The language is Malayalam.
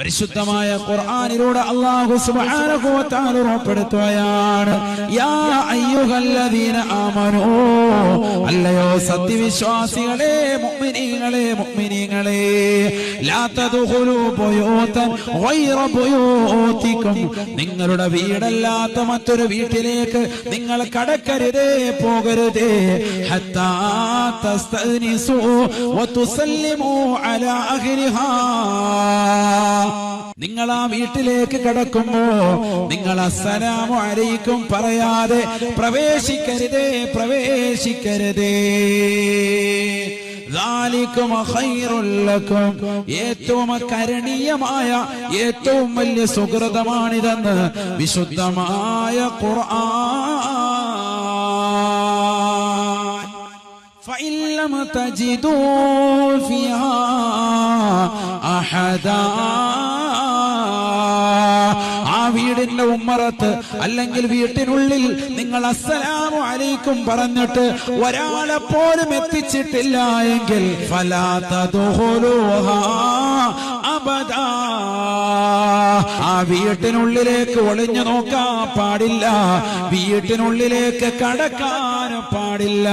പരിശുദ്ധമായ ഖുർആനിലൂടെ അല്ലാഹു സുബ്ഹാനഹു വ തആല ഉറപ്പെടുത്തുകയാണ്, യാ അയ്യുഹല്ലദീന ആമനൂ, അല്ലയോ സത്യവിശ്വാസികളെ, മുഅ്മിനീങ്ങളെ, ലാ തദ്ഖുലൂ ബുയൂതൻ ഗൈറ ബുയൂതികും, നിങ്ങളുടെ വീടല്ലാത്ത മറ്റൊരു വീട്ടിലേക്ക് നിങ്ങൾ കടക്കരുതേ, പോകരുതേ, ഹത്താ തസ്തഅനിസൂ വ തുസല്ലിമൂ അലാ അഹ്ലിഹാ, നിങ്ങൾ ആ വീട്ടിലേക്ക് കടക്കുമ്പോ നിങ്ങൾ അസ്സലാമു അലൈക്കും പറയാതെ പ്രവേശിക്കരുതേ. ദാലികും ഖൈറുൽ ലക്കും, ഏറ്റവും കരണീയമായ ഏറ്റവും വലിയ സുകൃതമാണിതെന്ന് വിശുദ്ധമായ ഖുർആൻ. فإن لم تجدوا فيها أحدا, ആ വീടിന്റെ ഉമ്മറത്ത് അല്ലെങ്കിൽ വീട്ടിനുള്ളിൽ നിങ്ങൾ അസ്സലാമു അലൈക്കും പറഞ്ഞിട്ട് ഒരാളെ പോലും എത്തിച്ചിട്ടില്ല എങ്കിൽ ഫലാ തദ്ഖുലൂഹാ അബദാ, ആ വീട്ടിനുള്ളിലേക്ക് ഒളിഞ്ഞു നോക്കാൻ പാടില്ല, വീട്ടിനുള്ളിലേക്ക് കടക്കാൻ പാടില്ല.